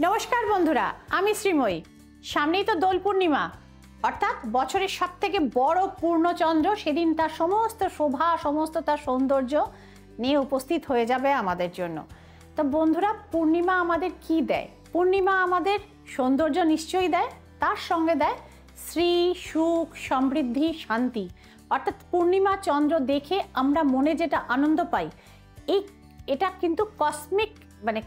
নমস্কার বন্ধুরা, আমি শ্রীময়ী। সামনেই তো দোল পূর্ণিমা, অর্থাৎ বছরের সবথেকে বড় পূর্ণচন্দ্র। সেদিন তার সমস্ত শোভা, সমস্ত তার সৌন্দর্য নিয়ে উপস্থিত হয়ে যাবে আমাদের জন্য। তো বন্ধুরা, পূর্ণিমা আমাদের কি দেয়? পূর্ণিমা আমাদের সৌন্দর্য নিশ্চয়ই দেয়, তার সঙ্গে দেয় শ্রী, সুখ, সমৃদ্ধি, শান্তি। অর্থাৎ পূর্ণিমা চন্দ্র দেখে আমরা মনে যেটা আনন্দ পাই, এটা কিন্তু কসমিক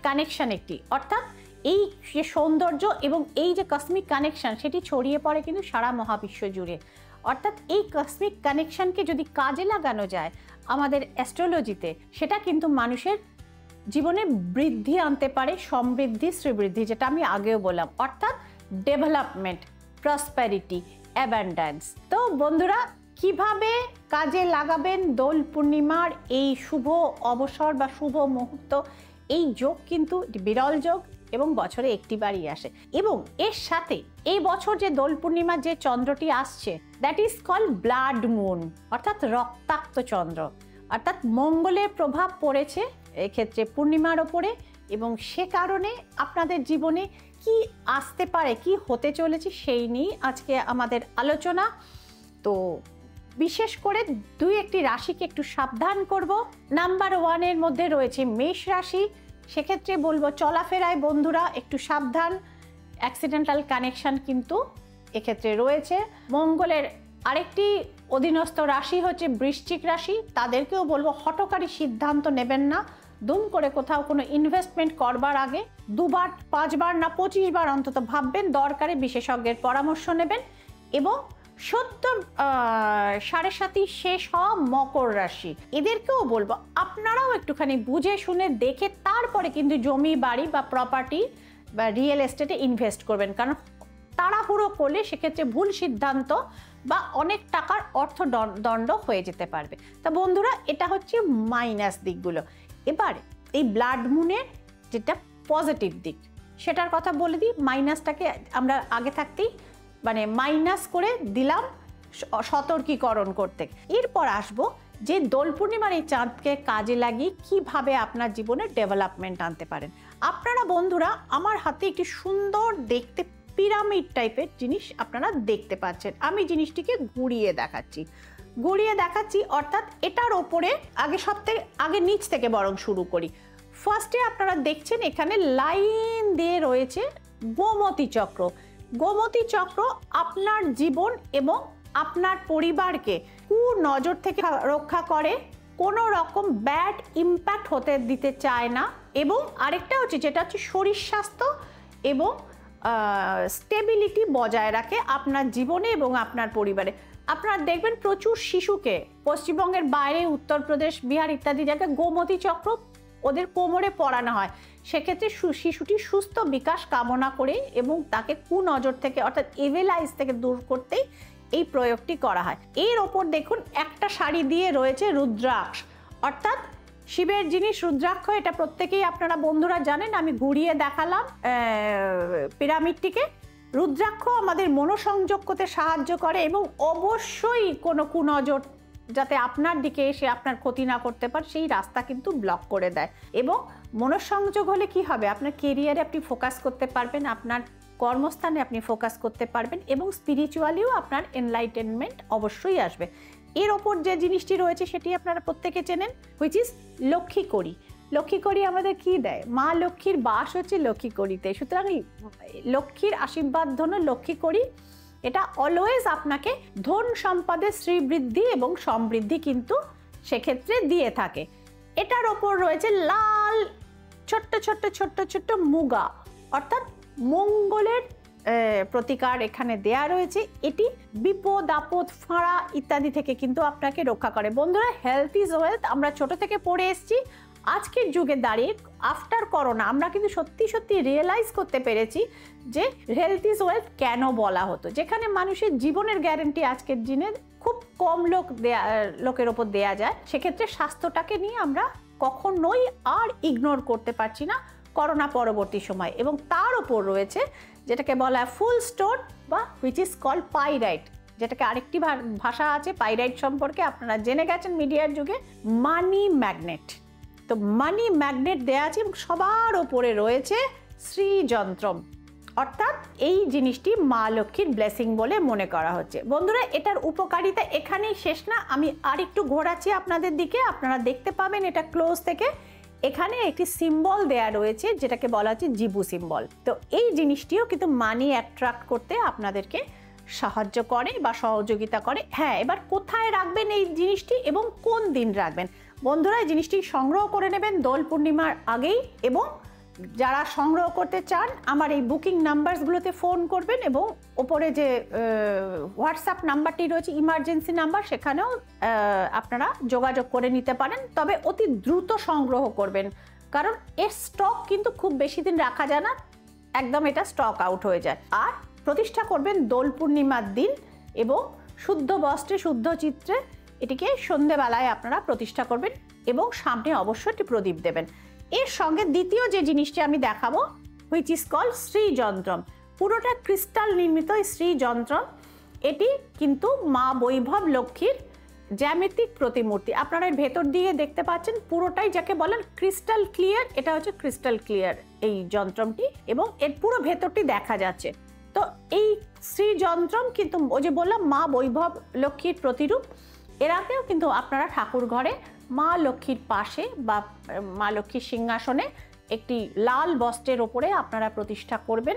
কানেকশন একটি। অর্থাৎ এই যে সৌন্দর্য এবং এই যে কসমিক কানেকশন, সেটি ছড়িয়ে পড়ে কিন্তু সারা মহাবিশ্ব জুড়ে। অর্থাৎ এই কসমিক কানেকশনকে যদি কাজে লাগানো যায় আমাদের অ্যাস্ট্রোলজিতে, সেটা কিন্তু মানুষের জীবনে বৃদ্ধি আনতে পারে, সমৃদ্ধি, শ্রীবৃদ্ধি, যেটা আমি আগেও বললাম। অর্থাৎ ডেভেলপমেন্ট, প্রসপ্যারিটি, অ্যাবান্ড্যান্স। তো বন্ধুরা, কিভাবে কাজে লাগাবেন দোল পূর্ণিমার এই শুভ অবসর বা শুভ মুহূর্ত? এই যোগ কিন্তু বিরল যোগ এবং বছরে একটিবারই আসে। এবং এর সাথে এই বছর যে দোল পূর্ণিমার যে চন্দ্রটি আসছে, that is called blood moon, অর্থাৎ রক্তাক্ত চন্দ্র। অর্থাৎ মঙ্গলের প্রভাব পড়েছে এক্ষেত্রে পূর্ণিমার ওপরে, এবং সে কারণে আপনাদের জীবনে কি আসতে পারে, কি হতে চলেছে, সেই নিয়ে আজকে আমাদের আলোচনা। তো বিশেষ করে একটি রাশিকে একটু সাবধান করব। নাম্বার 1 এর মধ্যে রয়েছে মেষ রাশি। সেক্ষেত্রে বলবো চলাফেরায় বন্ধুরা একটু সাবধান, অ্যাক্সিডেন্টাল কানেকশন কিন্তু এক্ষেত্রে রয়েছে। মঙ্গলের আরেকটি অধীনস্থ রাশি হচ্ছে বৃশ্চিক রাশি। তাদেরকেও বলবো হঠকারী সিদ্ধান্ত নেবেন না। দুম করে কোথাও কোনো ইনভেস্টমেন্ট করবার আগে 2বার, 5বার না 25 বার অন্তত ভাববেন। দরকারে বিশেষজ্ঞের পরামর্শ নেবেন। এবং সদ্য 7.5 শেষ হওয়া মকর রাশি, এদেরকেও বলবো আপনারাও একটুখানি বুঝে শুনে দেখে তারপরে কিন্তু জমি, বাড়ি বা প্রপার্টি বা রিয়েল এস্টেটে ইনভেস্ট করবেন। কারণ তাড়াহুড়ো করলে সেক্ষেত্রে ভুল সিদ্ধান্ত বা অনেক টাকার অর্থদণ্ড হয়ে যেতে পারবে। তা বন্ধুরা, এটা হচ্ছে মাইনাস দিকগুলো। এবার এই ব্লাড মুনের যেটা পজিটিভ দিক, সেটার কথা বলে দিই। মাইনাসটাকে আমরা আগে থাকতেই মাইনাস করে দিলাম সতর্কীকরণ করতে। এরপর আসবো যে দোল পূর্ণিমার এই চাঁদকে কাজে লাগিয়ে কিভাবে আপনার জীবনে ডেভেলপমেন্ট আনতে পারেন। আপনারা বন্ধুরা, আমার হাতে একটি সুন্দর দেখতে পিরামিড টাইপের জিনিস আপনারা দেখতে পাচ্ছেন। আমি জিনিসটিকে ঘুরিয়ে দেখাচ্ছি। অর্থাৎ এটার ওপরে আগে নিচ থেকে বরং শুরু করি। ফার্স্টে আপনারা দেখছেন এখানে লাইন দিয়ে রয়েছে গোমতী চক্র। গোমতী চক্র আপনার জীবন এবং আপনার পরিবারকে কুনজর থেকে রক্ষা করে, কোনো রকম ব্যাড ইম্প্যাক্ট হতে দিতে চায় না। এবং আরেকটা হচ্ছে যেটা হচ্ছে শরীর স্বাস্থ্য এবং স্টেবিলিটি বজায় রাখে আপনার জীবনে এবং আপনার পরিবারে। আপনারা দেখবেন প্রচুর শিশুকে পশ্চিমবঙ্গের বাইরে, উত্তরপ্রদেশ, বিহার ইত্যাদি জায়গায় গোমতী চক্র ওদের কোমরে পরানো হয়। সেক্ষেত্রে শিশুটির সুস্থ বিকাশ কামনা করে এবং তাকে কুনজর থেকে অর্থাৎ ইভিল আইজ থেকে দূর করতেই এই প্রয়োগটি করা হয়। এর ওপর দেখুন একটা শাড়ি দিয়ে রয়েছে রুদ্রাক্ষ, অর্থাৎ শিবের জিনিস রুদ্রাক্ষ। এটা প্রত্যেকেই আপনারা বন্ধুরা জানেন। আমি ঘুরিয়ে দেখালাম পিরামিডটিকে। রুদ্রাক্ষ আমাদের মনোসংযোগ করতে সাহায্য করে এবং অবশ্যই কোনো কুনজর যাতে আপনার দিকে এসে আপনার ক্ষতি না করতে পারে সেই রাস্তা কিন্তু ব্লক করে দেয়। এবং মনোসংযোগ হলে কি হবে, আপনার কেরিয়ারে আপনি ফোকাস করতে পারবেন, আপনার কর্মস্থানে আপনি ফোকাস করতে পারবেন এবং স্পিরিচুয়ালিও আপনার এনলাইটেনমেন্ট অবশ্যই আসবে। এর ওপর যে জিনিসটি রয়েছে সেটি আপনারা প্রত্যেকে চেনেন, হুইচ ইজ লক্ষ্মী কড়ি। লক্ষ্মী কড়ি আমাদের কি দেয়? মা লক্ষ্মীর বাস হচ্ছে লক্ষ্মী কড়িতে। সুতরাং লক্ষ্মীর আশীর্বাদ ধন্য লক্ষ্মী কড়ি, এটা অলওয়েজ আপনাকে ধন সম্পদের শ্রীবৃদ্ধি এবং সমৃদ্ধি কিন্তু সেক্ষেত্রে দিয়ে থাকে। এটার ওপর রয়েছে লাল ছোট্ট ছোট্ট ছোট্ট ছোট্ট মুগা, অর্থাৎ মঙ্গলের প্রতিকার এখানে দেয়া রয়েছে। এটি বিপদ আপদ, ফাঁড়া ইত্যাদি থেকে কিন্তু আপনাকে রক্ষা করে। বন্ধুরা, হেলথ ইজ ওয়েলথ আমরা ছোট থেকে পড়ে এসেছি। আজকের যুগে দাঁড়িয়ে আফটার করোনা আমরা কিন্তু সত্যি রিয়েলাইজ করতে পেরেছি যে হেলথ ইজ ওয়েলথ কেন বলা হতো। যেখানে মানুষের জীবনের গ্যারান্টি আজকের দিনে খুব কম লোকের ওপর দেয়া যায়, সেক্ষেত্রে স্বাস্থ্যটাকে নিয়ে আমরা কখনোই আর ইগনোর করতে পারছি না করোনা পরবর্তী সময়। এবং তার ওপর রয়েছে যেটাকে বলা হয় ফুল স্টোন বা হুইচ ইজ কল্ড পাইরাইট, যেটাকে আরেকটি ভাষা আছে পাইরাইট সম্পর্কে আপনারা জেনে গেছেন মিডিয়ার যুগে, মানি ম্যাগনেট। তো মানি ম্যাগনেট দেয়া আছে এবং সবার ওপরে রয়েছে শ্রী যন্ত্রম, অর্থাৎ এই জিনিসটি মা লক্ষ্মীর ব্লেসিং বলে মনে করা হচ্ছে। বন্ধুরা, এটার উপকারিতা এখানেই শেষ না, আমি আর একটু ঘোরাচ্ছি আপনাদের দিকে, আপনারা দেখতে পাবেন এটা ক্লোজ থেকে। এখানে একটি সিম্বল দেয়া রয়েছে যেটাকে বলা হচ্ছে জিবু সিম্বল। তো এই জিনিসটিও কিন্তু মানি অ্যাট্রাক্ট করতে আপনাদেরকে সাহায্য করে বা সহযোগিতা করে। হ্যাঁ, এবার কোথায় রাখবেন এই জিনিসটি এবং কোন দিন রাখবেন? বন্ধুরা, এই জিনিসটি সংগ্রহ করে নেবেন দোল পূর্ণিমার আগেই, এবং যারা সংগ্রহ করতে চান আমার এই বুকিং নাম্বারসগুলোতে ফোন করবেন, এবং ওপরে যে হোয়াটসঅ্যাপ নাম্বারটি রয়েছে ইমার্জেন্সি নাম্বার, সেখানেও আপনারা যোগাযোগ করে নিতে পারেন। তবে অতি দ্রুত সংগ্রহ করবেন, কারণ এর স্টক কিন্তু খুব বেশি দিন রাখা যায় না, একদম এটা স্টক আউট হয়ে যায়। আর প্রতিষ্ঠা করবেন দোল পূর্ণিমার দিন, এবং শুদ্ধ বস্ত্রে শুদ্ধ চিত্রে এটিকে সন্ধেবেলায় আপনারা প্রতিষ্ঠা করবেন, এবং সামনে অবশ্যই একটি প্রদীপ দেবেন। এর সঙ্গে দ্বিতীয় যে জিনিসটি আমি দেখাবো, হুইচ ইজ কল্ড শ্রী যন্ত্রম। পুরোটা ক্রিস্টাল নির্মিত এই শ্রী যন্ত্রম, এটি কিন্তু মা বৈভব লক্ষ্মীর জ্যামিতিক প্রতিমূর্তি। আপনারা এর ভেতর দিয়ে দেখতে পাচ্ছেন পুরোটাই যাকে বলেন ক্রিস্টাল ক্লিয়ার, এটা হচ্ছে ক্রিস্টাল ক্লিয়ার এই যন্ত্রমটি, এবং এর পুরো ভেতরটি দেখা যাচ্ছে। তো এই শ্রী যন্ত্রম কিন্তু ওই যে বললাম মা বৈভব লক্ষ্মীর প্রতিরূপ। এর আগেও কিন্তু আপনারা ঠাকুর ঘরে মা লক্ষ্মীর পাশে বা মা লক্ষ্মীর সিংহাসনে একটি লাল বস্ত্রের ওপরে আপনারা প্রতিষ্ঠা করবেন,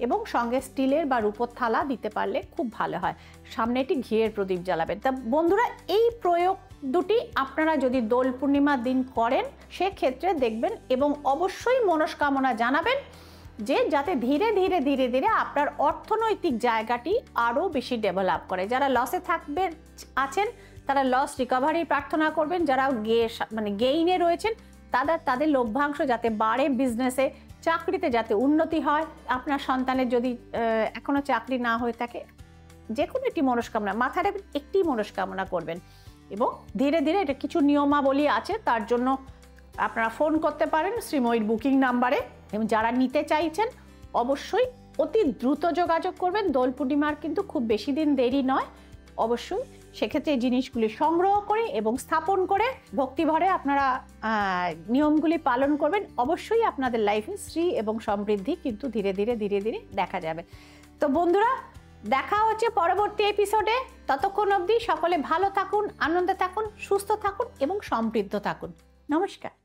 এবং সঙ্গে স্টিলের বা রূপোর থালা দিতে পারলে খুব ভালো হয়। সামনে একটি ঘিয়ের প্রদীপ জ্বালাবেন। তা বন্ধুরা, এই প্রয়োগ দুটি আপনারা যদি দোল পূর্ণিমার দিন করেন সেক্ষেত্রে দেখবেন, এবং অবশ্যই মনস্কামনা জানাবেন যে যাতে ধীরে ধীরে ধীরে ধীরে আপনার অর্থনৈতিক জায়গাটি আরও বেশি ডেভেলপ করে। যারা লসে থাকবেন আছেন তারা লস রিকভারি প্রার্থনা করবেন, যারা গেইনে রয়েছেন তাদের লভ্যাংশ যাতে বাড়ে, বিজনেসে চাকরিতে যাতে উন্নতি হয়, আপনার সন্তানের যদি এখনো চাকরি না হয়ে থাকে, যে কোনো একটি মনস্কামনা মাথায় রাখবেন, একটি মনস্কামনা করবেন, এবং ধীরে ধীরে এটা কিছু নিয়মাবলী আছে, তার জন্য আপনারা ফোন করতে পারেন শ্রীময়ীর বুকিং নাম্বারে, এবং যারা নিতে চাইছেন অবশ্যই অতি দ্রুত যোগাযোগ করবেন। দোল পূর্ণিমার কিন্তু খুব বেশি দিন দেরি নয়, অবশ্যই সেক্ষেত্রে এই জিনিসগুলি সংগ্রহ করে এবং স্থাপন করে ভক্তিভরে আপনারা নিয়মগুলি পালন করবেন। অবশ্যই আপনাদের লাইফে শ্রী এবং সমৃদ্ধি কিন্তু ধীরে ধীরে ধীরে ধীরে দেখা যাবে। তো বন্ধুরা, দেখা হচ্ছে পরবর্তী এপিসোডে। ততক্ষণ অবধি সকলে ভালো থাকুন, আনন্দে থাকুন, সুস্থ থাকুন এবং সমৃদ্ধ থাকুন। নমস্কার।